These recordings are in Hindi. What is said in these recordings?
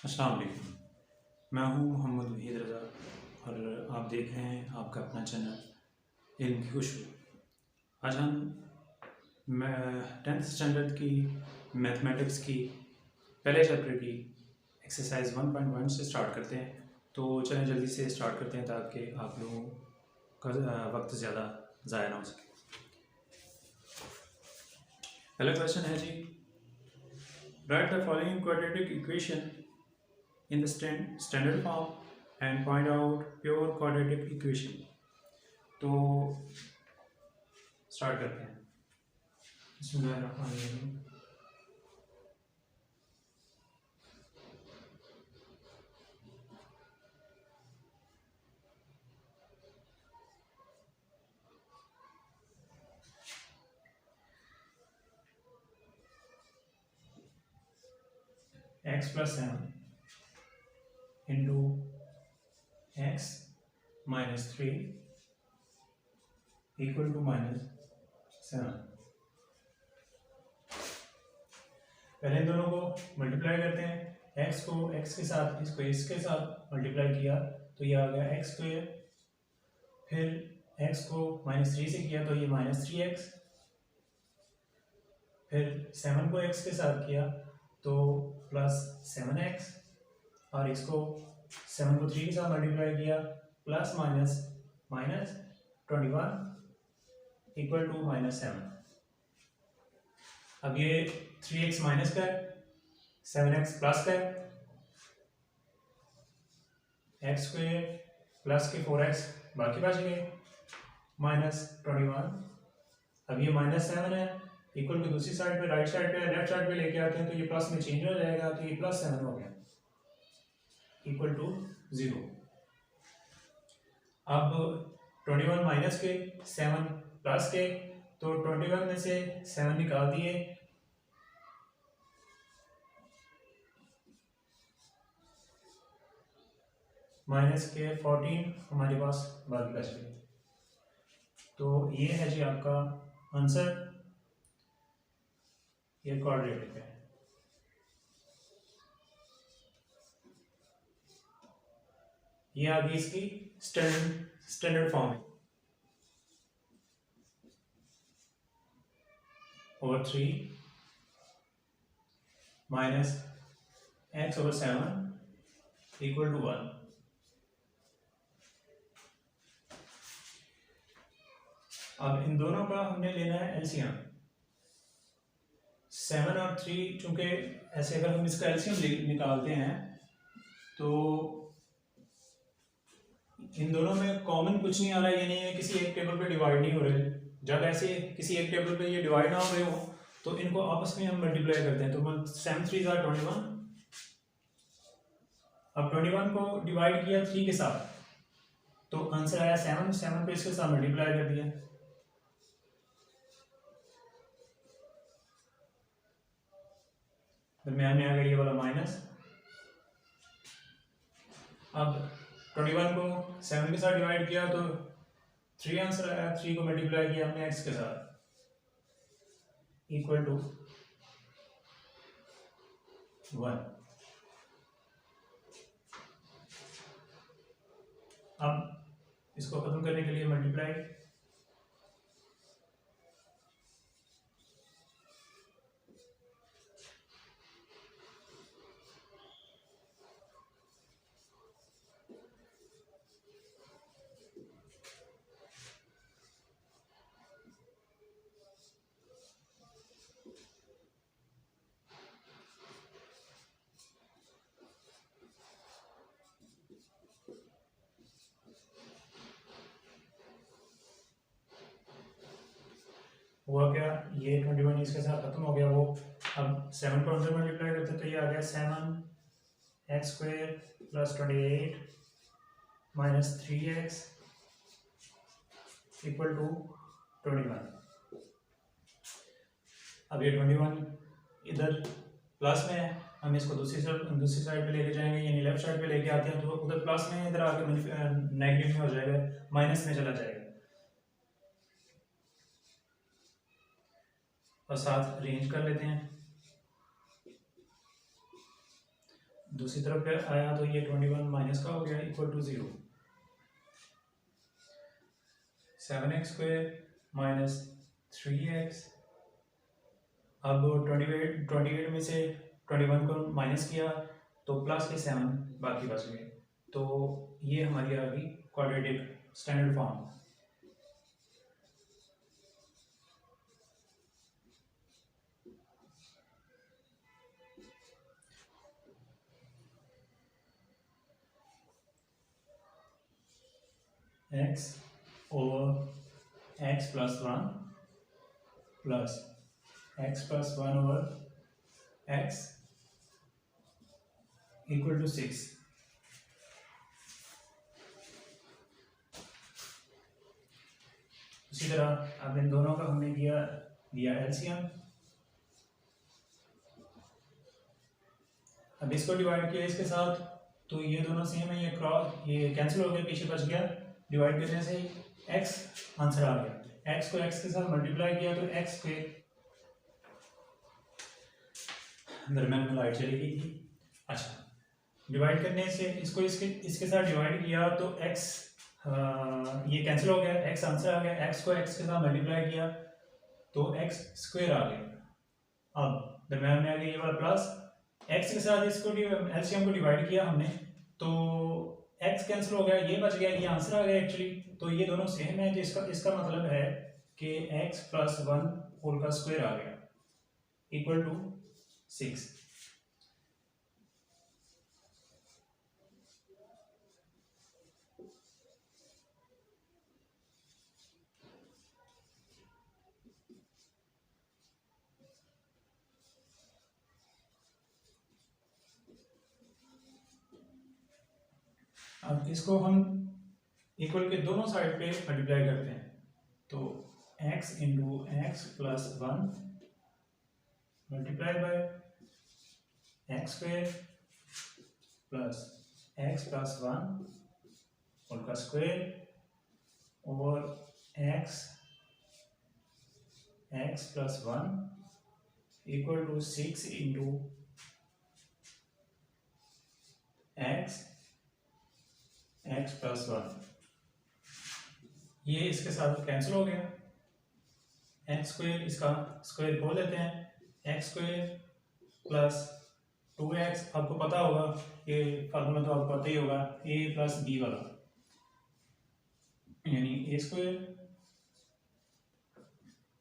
अस्सलाम वालेकुम। मैं हूँ मोहम्मद वहीद रज़ा और आप देख रहे हैं आपका अपना चैनल इल्म की खुशबू। आज हम टेंथ स्टैंडर्ड की मैथमेटिक्स की पहले चैप्टर की एक्सरसाइज 1.1 से स्टार्ट करते हैं। तो चलें जल्दी से स्टार्ट करते हैं ताकि आप लोगों का वक्त ज़्यादा ज़ाया ना हो सके। पहला क्वेश्चन है जी, write the following quadratic equation in the standard form and point out pure quadratic equation। तो स्टार्ट करते हैं। बिस्मिल्लाहिर्रहमानिर्रहीम। x plus 7 into x minus 3 equal to minus 7। पहले इन दोनों को मल्टीप्लाई करते हैं। x को x के साथ, इसको इसके साथ मल्टीप्लाई किया तो ये आ गया एक्स स्क्वायर। फिर x को -3 से किया तो ये -3x। फिर 7 को x के साथ किया तो +7x और इसको 7 को 3 के साथ मल्टीप्लाई किया प्लस माइनस -21 इक्वल टू -7। अब ये 3x माइनस का है, 7x प्लस का है, एक्स स्क्वायर प्लस के 4x बाकी बच गए -21। अब ये -7 है इक्वल टू दूसरी साइड पे, राइट साइड पे लेफ्ट साइड पे लेके आते हैं तो ये प्लस में चेंज हो जाएगा तो ये +7 हो गया इक्वल टू 0। अब 21 माइनस के 7 प्लस के, तो 21 में से 7 निकाल दिए माइनस के 14 हमारे पास बाकी बच गए। तो ये है जी आपका आंसर, ये क्वाड्रेटिक है। ये आ गई इसकी स्टैंडर्ड फॉर्म है। Over 3 minus x over 7 equal to 1। अब इन दोनों का हमने लेना है एलसीएम। 7 और 3 चूंकि ऐसे अगर हम इसका एलसीएम निकालते हैं तो इन दोनों में कॉमन कुछ नहीं आ रहा है, ये नहीं है किसी एक टेबल पे डिवाइड नहीं हो रहे। जब ऐसे किसी एक टेबल पे ये डिवाइड ना हो रहे हो तो इनको आपस में हम मल्टीप्लाई करते हैं। तो 7 3 ज़ा 21। अब 21 को डिवाइड किया 3 के साथ तो आंसर आया 7। 7 पे इसके साथ मल्टीप्लाई कर दिया, दरम्यान में आ गया ये वाला माइनस। अब 21 को 7 के साथ डिवाइड किया तो 3 आंसर आया। 3 को मल्टीप्लाई किया हमने x के साथ इक्वल टू 1। अब इसको खत्म करने के लिए मल्टीप्लाई, हुआ क्या, ये 21 इसके साथ खत्म हो गया वो। अब 7 को अंदर मल्टीप्लाई करते तो ये आ गया 7 X square plus 28 minus 3x equal to 21। अब ये 21 इधर प्लस में है, हम इसको दूसरी साइड पे लेके जाएंगे, यानी लेफ्ट साइड पे लेके आते हैं तो उधर प्लस में, इधर आके नेगेटिव में हो जाएगा, माइनस में चला जाएगा और साथ अरेंज कर लेते हैं। दूसरी तरफ पे आया तो ये 21 माइनस का हो गया equal to 0। 7x² minus 3x। अब 28 में से 21 को माइनस किया तो प्लस के 7 बाकी बच गए। तो ये हमारी आ गई quadratic standard form. x over x plus 1 plus x plus 1 over x equal to 6। उसी तरह अब इन दोनों का हमने दिया एलसीएम। अब इसको डिवाइड किया इसके साथ तो ये दोनों सेम है, ये क्रॉस ये कैंसिल हो गया, पीछे बच गया। डिवाइड करने से x आंसर आ गया। x को x के साथ मल्टीप्लाई किया तो x के दरम्यान में लाइट चली गई थी। अच्छा, डिवाइड करने से इसको इसके साथ डिवाइड किया तो x ये कैंसिल हो गया, x आंसर आ गया। x को x के साथ मल्टीप्लाई किया तो x² आ गया। अब दरम्यान में आ गया ये वाला प्लस, x के साथ इसको एलसीएम को डिवाइड किया हमने तो x कैंसिल हो गया, ये बच गया, ये आंसर आ गया एक्चुअली। तो ये दोनों सेम है, तो इसका मतलब है कि x प्लस 1 होल का स्क्वायर आ गया इक्वल टू 6। अब इसको हम इक्वल के दोनों साइड पे मल्टीप्लाई करते हैं तो x into x plus 1 multiply by x² plus x plus 1 whole का square over x plus 1 equal to 6 into x plus 1। ये इसके साथ कैंसिल हो गया, x² इसका स्क्वायर खोल लेते हैं, x² प्लस 2x। आपको पता होगा ये फार्मूला तो आपको पता ही होगा, a प्लस b वाला, यानी a²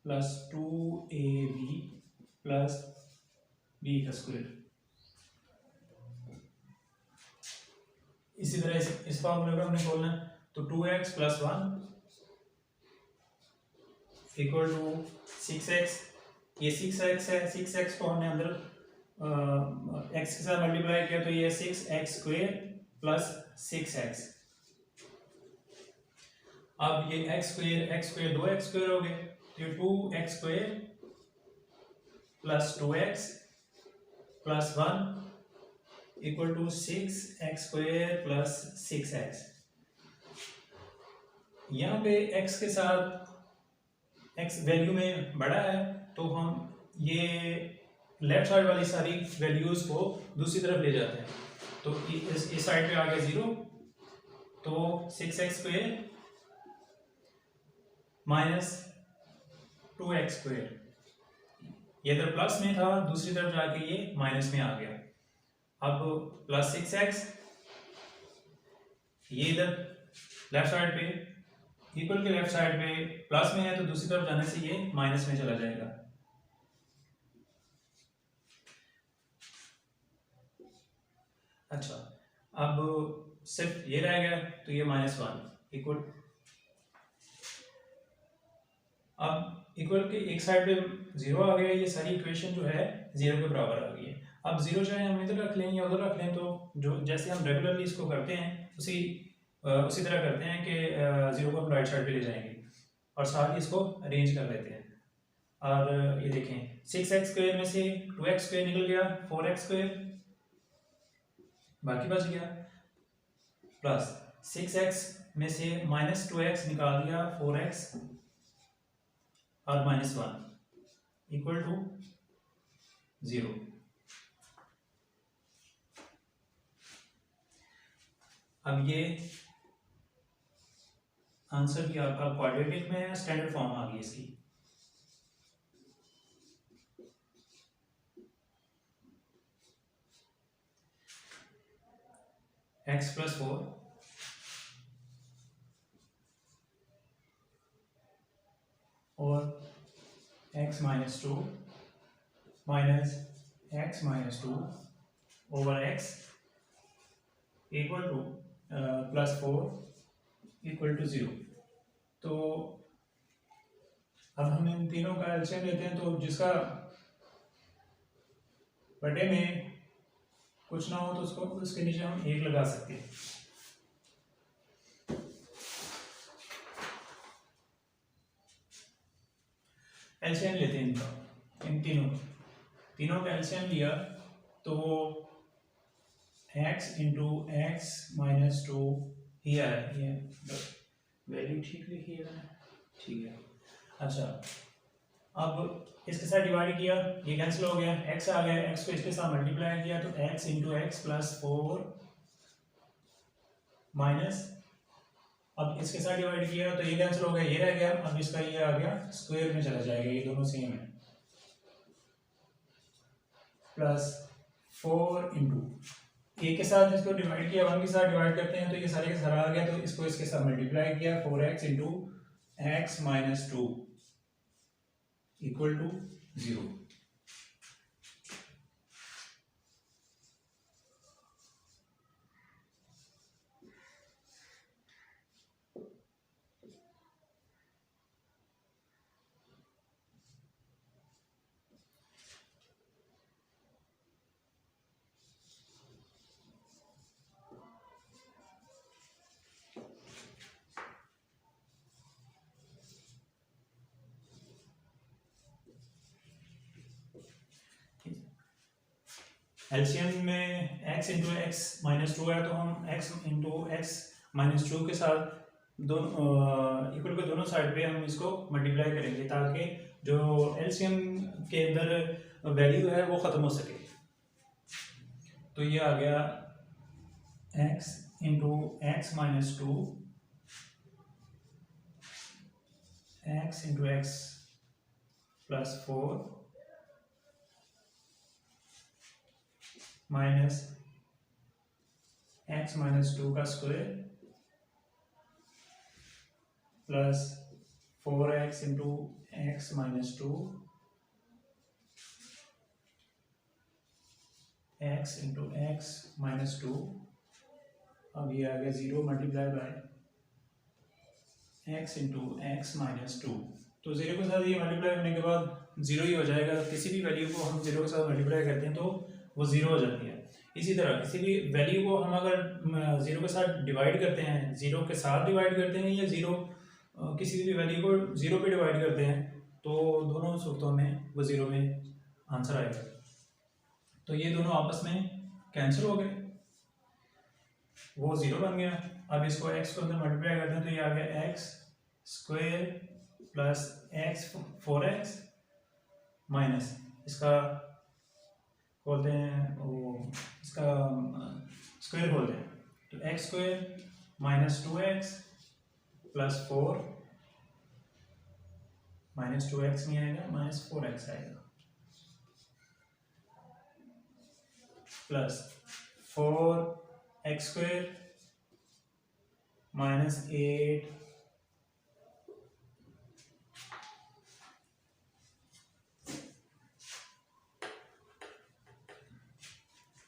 plus 2ab plus b का स्क्वायर। इसी तरह इस फार्मूले को हमने खोलना है तो 2x plus 1 equal to 6x। ये 6x है, 6x को हमने अंदर x के साथ मल्टीप्लाई किया तो ये 6x² प्लस 6x। अब ये x² 2x² हो गए तो ये 2x² plus 2x plus 1 equal to 6x² plus 6x। यहाँ पे x के साथ x वैल्यू में बड़ा है तो हम ये लेफ्ट साइड वाली सारी वैल्यूज को दूसरी तरफ ले जाते हैं तो इस साइड पे आ गया 0 तो 6x² माइनस 2x²। ये इधर प्लस में था, दूसरी तरफ जाके ये माइनस में आ गया। अब प्लस 6x ये इधर लेफ्ट साइड पे इक्वल के लेफ्ट साइड पे प्लस में है तो दूसरी तरफ जाने से ये माइनस में चला जाएगा। अच्छा, अब सिर्फ ये रह गया तो ये -1 इक्वल। अब इक्वल के एक साइड पे 0 आ गया, ये सारी इक्वेशन जो है 0 के बराबर आ गई है। अब 0 चाहे हम इधर रख लें या उधर रख लें तो जो जैसे हम रेगुलरली इसको करते हैं उसी तरह करते हैं कि 0 को हम राइट साइड पे ले जाएंगे और साथ ही इसको अरेंज कर लेते हैं। और ये देखें 6x² में से 2x² निकल गया, 4x² बाकी बच गया, प्लस 6x में से -2x निकाल दिया 4x और -1 इक्वल टू 0। अब ये आंसर भी आपका क्वाड्रेटिक में स्टैंडर्ड फॉर्म आ गई इसकी। x + 4 और x - 2 minus x - 2 over x equal to +4 equal to 0। तो अब हम इन तीनों का एलसीएम लेते हैं, तो जिसका बटे में कुछ ना हो तो उसको उसके नीचे हम 1 लगा सकते हैं। एलसीएम लेते हैं इनका, इन तीनों का एलसीएम लिया तो वो x × x - 2 ही आया। ये वैल्यू ठीक लिखी है, ठीक है। अच्छा, अब इसके साथ डिवाइड किया, ये कैंसिल हो गया, x आ गया, x को इसके साथ मल्टीप्लाई किया तो x × x + 4 माइनस, अब इसके साथ डिवाइड किया तो ये कैंसिल हो गया, ये रह गया, अब इसका ये आ गया स्क्वायर में चला जाएगा, ये दोनों सेम है, +4 × ए के साथ इसको डिवाइड किया, 1 के साथ डिवाइड करते हैं तो ये सारे के सारा आ गया, तो इसको इसके साथ मल्टीप्लाई किया, 4x × x - 2 equal to 0। LCM में x × x - 2 है, तो हम x × x - 2 के साथ दोनों इक्वल के दोनों साइड पे हम इसको मल्टीप्लाई करेंगे, ताकि जो एलसीएम के अंदर वैल्यू है वो ख़त्म हो सके। तो ये आ गया x × x - 2 x × x + 4 minus x - 2 का square plus 4x × x - 2 x × x - 2, अब ये आ गया 0 मल्टीप्लाई बाय x × x - 2। तो 0 के साथ ये मल्टीप्लाई करने के बाद 0 ही हो जाएगा। किसी भी वैल्यू को हम 0 के साथ मल्टीप्लाई करते हैं तो वो 0 हो जाती है। इसी तरह किसी भी वैल्यू को हम अगर 0 के साथ डिवाइड करते हैं, 0 के साथ डिवाइड करते हैं या 0 किसी भी वैल्यू को 0 पे डिवाइड करते हैं, तो दोनों सूरतों में वो 0 में आंसर आएगा। तो ये दोनों आपस में कैंसिल हो गए, वो 0 बन गया। अब इसको x को अंदर मल्टीप्लाई करते हैं तो ये आ गया x² plus x 4x minus इसका बोलते हैं वो इसका स्क्वायर बोलते हैं, तो x² - 2x + 4 -2x नहीं आएगा, -4x आएगा, plus 4x² -8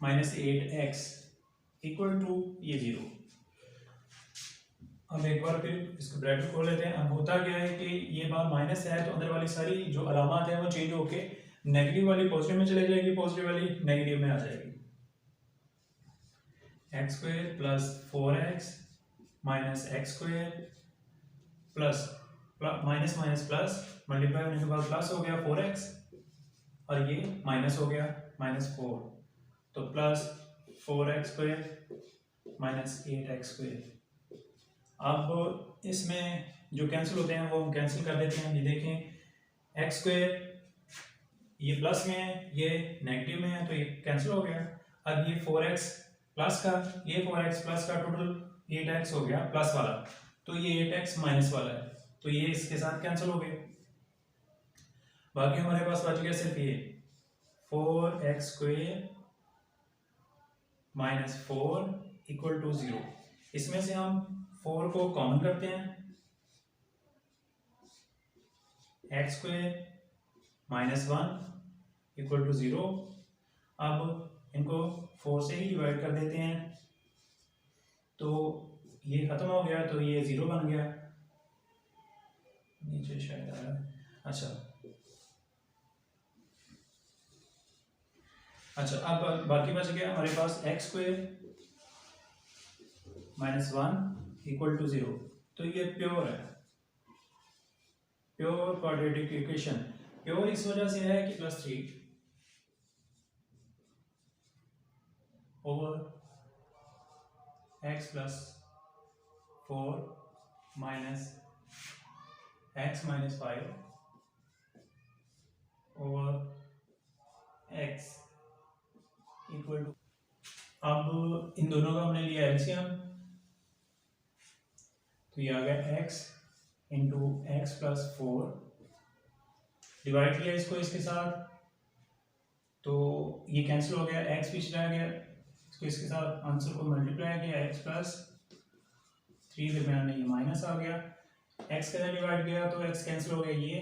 -8x equal to ये 0। अब एक बार फिर इसको ब्रैकेट खोल लेते हैं। अब होता क्या है कि ये बात माइनस है तो अंदर वाली सारी जो अलामत है वो चेंज होके नेगेटिव वाली पॉजिटिव में चले जाएगी, पॉजिटिव वाली नेगेटिव में आ जाएगी। x² + 4x -x² plus minus minus plus multiply होने के बाद प्लस हो गया 4x और ये माइनस हो गया -4, तो प्लस 4x² -8x²। अब इसमें जो कैंसिल होते हैं वो हम कैंसिल कर देते हैं। ये देखें x² ये प्लस में है, ये नेगेटिव में है, तो ये कैंसिल हो गया। अब ये 4x प्लस का ये 4x प्लस का टोटल 8x हो गया प्लस वाला, तो ये 8x माइनस वाला है, तो ये इसके साथ कैंसिल हो गए। बाकी हमारे पास बच गया सिर्फ ये 4x² माइनस 4 इक्वल टू 0। इसमें से हम 4 को कॉमन करते हैं, x² माइनस 1 इक्वल टू 0। अब इनको 4 से ही डिवाइड कर देते हैं, तो ये खत्म हो गया, तो ये 0 बन गया। नीचे शायद आ रहा है, अच्छा अब बाकी बच गया हमारे पास x² माइनस 1 इक्वल टू 0। तो ये प्योर है, प्योर क्वाड्रेटिक इक्वेशन। प्योर इस वजह से है कि +3 over x plus 4 minus x minus 5 over x equal to, अब इन दोनों का हमने लिया एलसीएम, तो ये आ गया x into x plus 4, divide किया इसको इसके साथ, तो ये कैंसिल हो गया, x पीछे रह गया, इसको इसके साथ आंसर को मल्टीप्लाई किया, x प्लस 3 दरम्यान में ये माइनस आ गया, x के साथ डिवाइड किया तो x कैंसिल हो गया, ये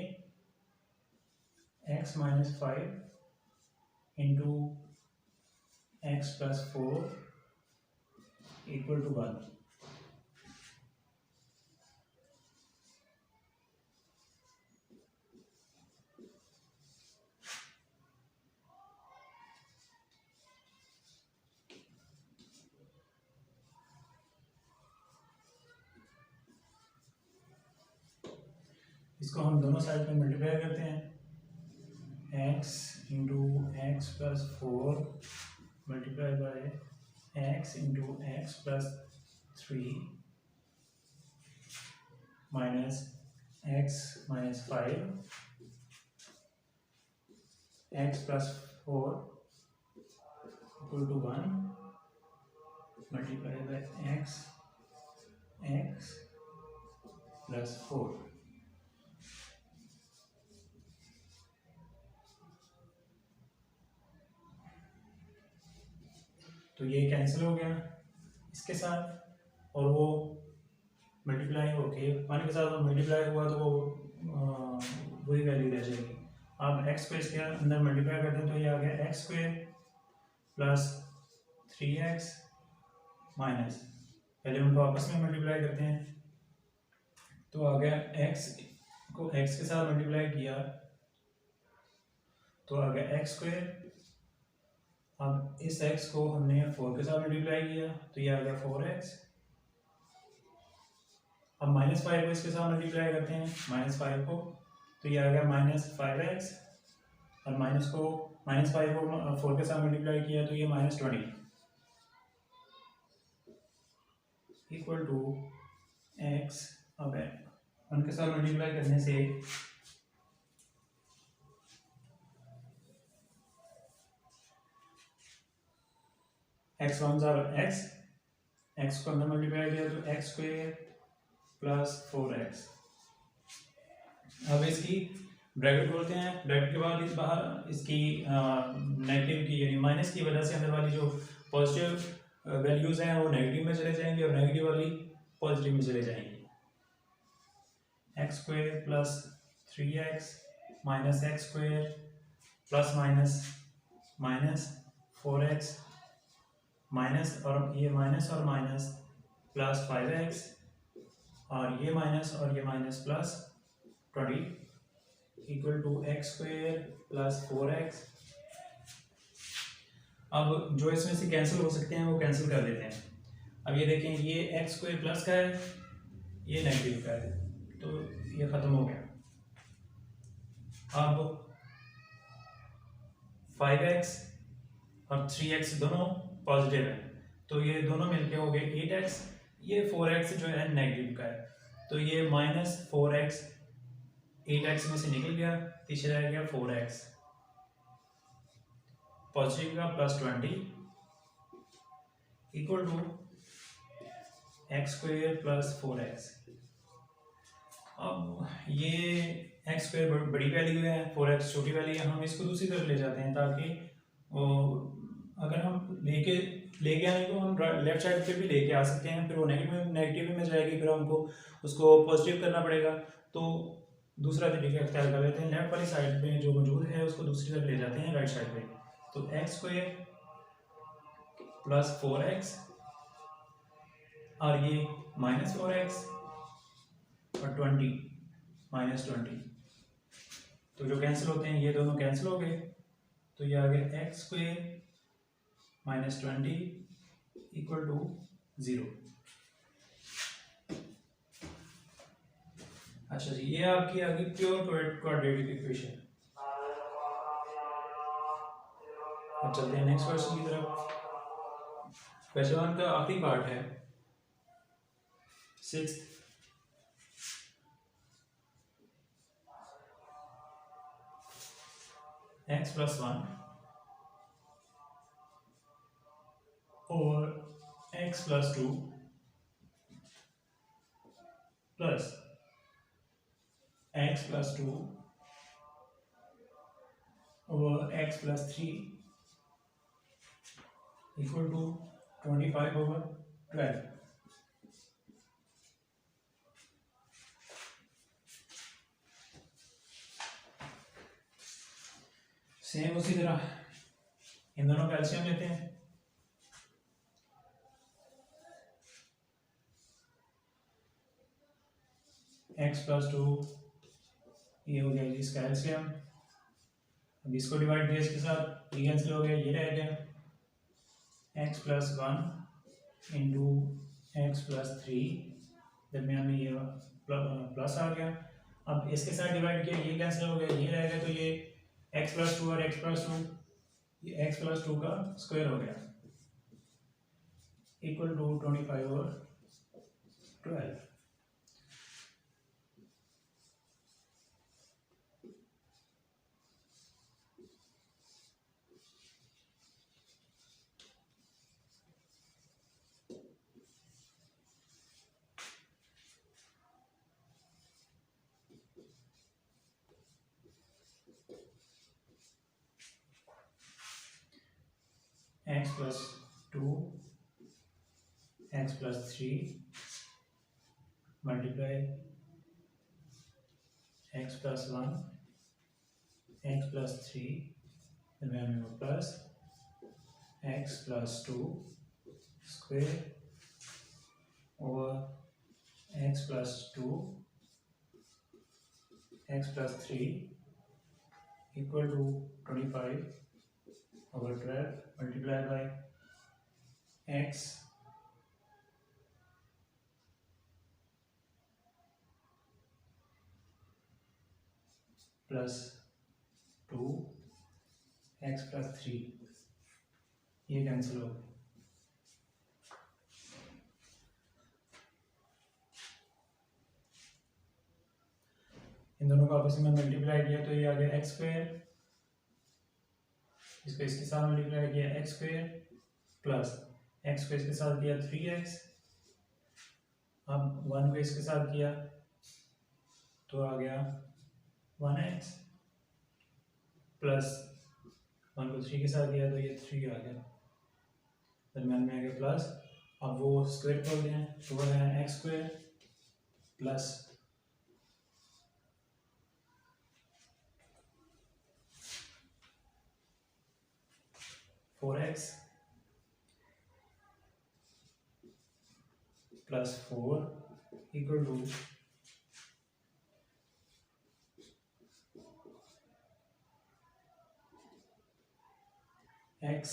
x minus 5 into x plus 4 equal to 1। इसको हम दोनों साइड में मल्टीप्लाई करते हैं, x into x plus 4 multiply by x into x plus 3 minus x minus 5 x plus 4 equal to 1 multiply by x plus 4। तो ये कैंसिल हो गया इसके साथ, और वो मल्टीप्लाई होके 1 के साथ मल्टीप्लाई हुआ तो वो वही वैल्यू रह जाएगी। अब x को इसके अंदर मल्टीप्लाई करते हैं, तो ये आ गया x² प्लस 3x माइनस, पहले उनको आपस में मल्टीप्लाई करते हैं, तो आ गया x को x के साथ मल्टीप्लाई किया तो आ गया x²। अब इस x को हमने 4 के साथ मल्टीप्लाई किया तो ये आ गया 4x। अब -5 को इसके साथ मल्टीप्लाई करते हैं, -5 को, तो ये आ गया -5x, और -5 को 4 के साथ मल्टीप्लाई किया तो ये -20 इक्वल टू x। अब 1 के साथ मल्टीप्लाई करने से x1 x को अंदर मल्टीप्लाई किया तो x² प्लस 4x। अब इसकी ब्रैकेट खोलते हैं, ब्रैकेट के बाद इस बाहर इसकी नेगेटिव की यानी माइनस की वजह से अंदर वाली जो पॉजिटिव वैल्यूज हैं वो नेगेटिव में चले जाएंगे और नेगेटिव वाली पॉजिटिव में चले जाएंगी। x² plus 3x minus x² plus minus 4x minus और माइनस प्लस 5x, और ये minus plus 20 equal to x² plus 4x। अब जो इसमें से कैंसिल हो सकते हैं वो कैंसिल कर देते हैं। अब ये देखें, ये x² प्लस का है, ये नेगेटिव का है, तो ये खत्म हो गया। अब 5x और 3x दोनों पॉजिटिव है, तो ये दोनों मिलके हो गए 8x। ये 4x जो है नेगेटिव का है, तो ये -4x 8x में से निकल गया, पीछे रह गया 4x पॉजिटिव का plus 20 equal to x square plus 4x। अब ये एक्स स्क्वायर बड़ी वैल्यू है, 4x छोटी वैल्यू है, हम इसको दूसरी तरफ ले जाते हैं ताकि अगर हम लेके आने को हम लेफ्ट साइड पे भी लेके आ सकते हैं, फिर वो नेगेटिव में जाएगी, फिर हमको उसको पॉजिटिव करना पड़ेगा। तो दूसरा तरीका अख्तियार कर लेते हैं, लेफ्ट वाली साइड में जो मौजूद है उसको दूसरी तरफ ले जाते हैं राइट साइड पे। तो एक्स स्क्वायर प्लस 4x और ये माइनस 4x और 20 माइनस 20, तो जो कैंसिल होते हैं ये दोनों कैंसिल हो गए, तो ये आ गया X square minus 20 equal to 0। अच्छा जी, ये आपकी आ गई प्योर क्वाड्रेटिक इक्वेशन। अब चलते हैं नेक्स्ट क्वेश्चन की तरफ। क्वेश्चन का आखिरी पार्ट है 6th। x प्लस 1 और x plus 2 plus x plus 2 और x plus 3 equal to 25/12। Same उसी तरह इन दोनों का एलसीएम लेते हैं। x प्लस 2 ये हो गया जी इसका एलसीएम। अब इसको डिवाइड किया इसके साथ, ये कैंसिल हो गया, ये रह गया x plus 1 into x plus 3, दरमियान में ये प्लस आ गया। अब इसके साथ डिवाइड किया, ये कैंसिल हो गया, ये रह गया, तो ये x प्लस 2 और x प्लस 2, ये x प्लस 2 का स्क्वायर हो गया equal to 25/12। x plus 2 x plus 3 multiply x plus 1 x plus 3 दरमियान में प्लस x प्लस 2 स्क्वायर और x plus 2 x plus 3 equal to 25/12 multiplied by x plus 2 x plus 3, ये कैंसिल हो गया। इन दोनों को आपस में मल्टीप्लाई किया तो ये आ गया एक्स स्क्वायर, इसको इसके साथ मल्टीप्लाई किया एक्स स्क्वायर प्लस एक्स को इसके साथ किया 3x, अब 1 को इसके साथ किया तो आ गया 1x प्लस 1 को 3 के साथ किया तो ये 3 आ गया, दरम्यान में आ गया प्लस। अब वो स्क्वायर खोल दें तो वो है x square plus 4x plus 4 equal to x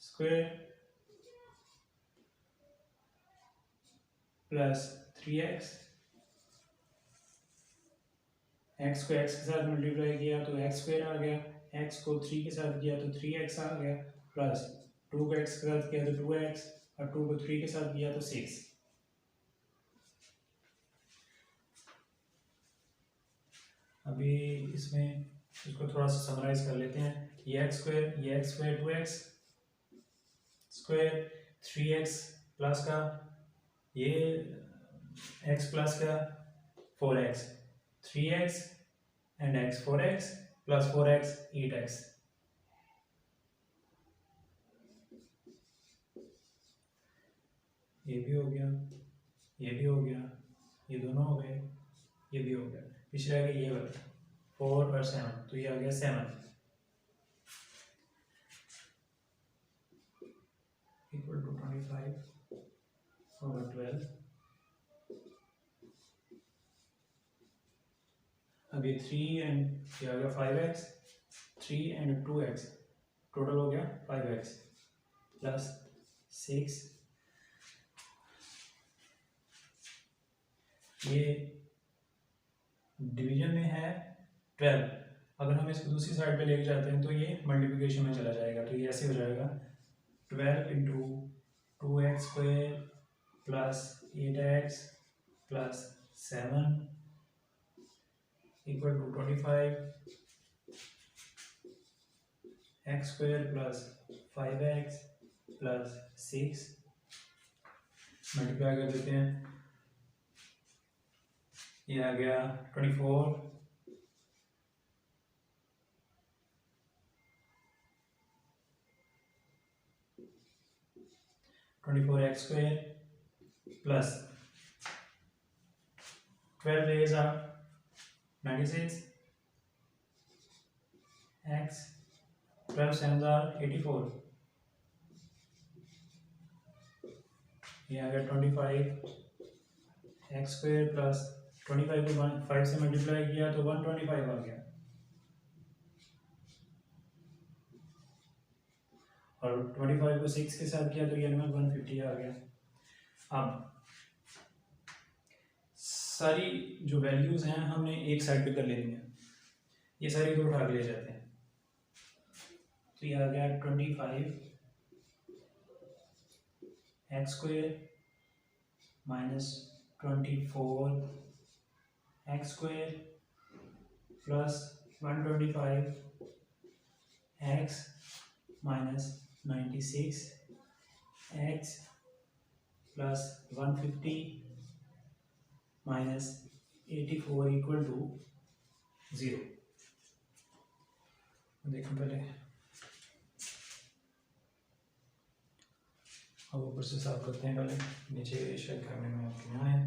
square plus 3x। X को एक्स के साथ मल्टीप्लाई किया तो एक्स स्क्वायर आ गया, एक्स को 3 के साथ किया तो 3x आ गया, प्लस 2 को एक्स के साथ किया तो 2x और 2 को 3 के साथ किया तो 6। अभी इसमें इसको थोड़ा सा समराइज कर लेते हैं। ये x square 2x square 3x plus का ये x प्लस का 4x 3x and x 4x plus 4x 8x। ये भी हो गया, ये भी हो गया, ये दोनों हो गए, ये भी हो गया। पिछले आ गया ये वाला 4 और 7, तो ये आ गया 7 इक्वल टू 25 over 12। अब ये 3 एंड ये आ गया 5x, 3 एंड 2x, टोटल हो गया 5x प्लस 6। ये डिवीजन में है 12, अगर हम इसको दूसरी साइड पे लेके जाते हैं तो ये मल्टीप्लिकेशन में चला जाएगा। तो ये ऐसे हो जाएगा 12 into 2x square plus 8x plus 7 equal to 25 x square plus 5x plus 6। Multiply कर देते हैं, ये आ गया 24 24x square plus 12 rays are 96 x 12 sevens are 84। ये आ गया 25 x स्क्वायर प्लस 25 को 5 से मल्टीप्लाई किया तो 125 आ गया, और 25 को 6 के साथ किया तो ये 150 आ गया। अब सारी जो वैल्यूज हैं हमने एक साइड पे कर लेनी है, ये सारी दो उठा के ले जाते हैं। तो ये आ गया 25 x square minus 24 x square plus 125 x minus 96 x plus 150 minus 84 equal to 0। देखें पहले, अब ऊपर से साफ करते हैं पहले, नीचे शायद कैमरे में आपके यहाँ है।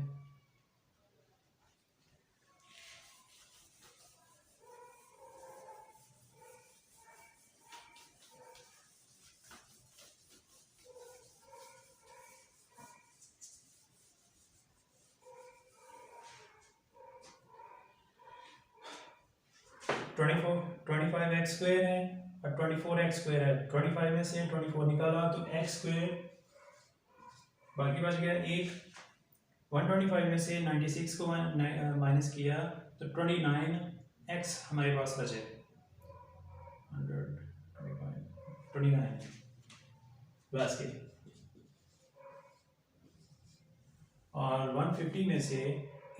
ट्वेंटी फाइव एक्स स्क्वायर है और 24 एक्स स्क्वायर है। 25 में से 24 निकाला तो एक्स स्क्वायर बाकी बच गया एक। 125 में से 96 को माइनस किया तो 29 एक्स हमारे पास बचे। 29 बस के, और 150 में से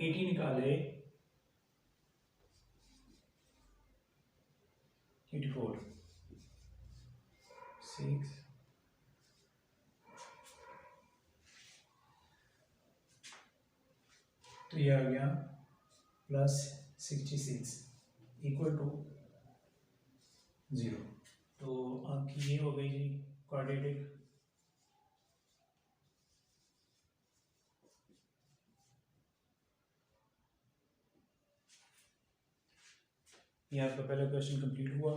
80 निकाले 84 6 तो ये आ गया प्लस 66 इक्वल टू 0। तो आपकी ये हो गई जी क्वाड्रेटिक। ये आपका पहला क्वेश्चन कंप्लीट हुआ।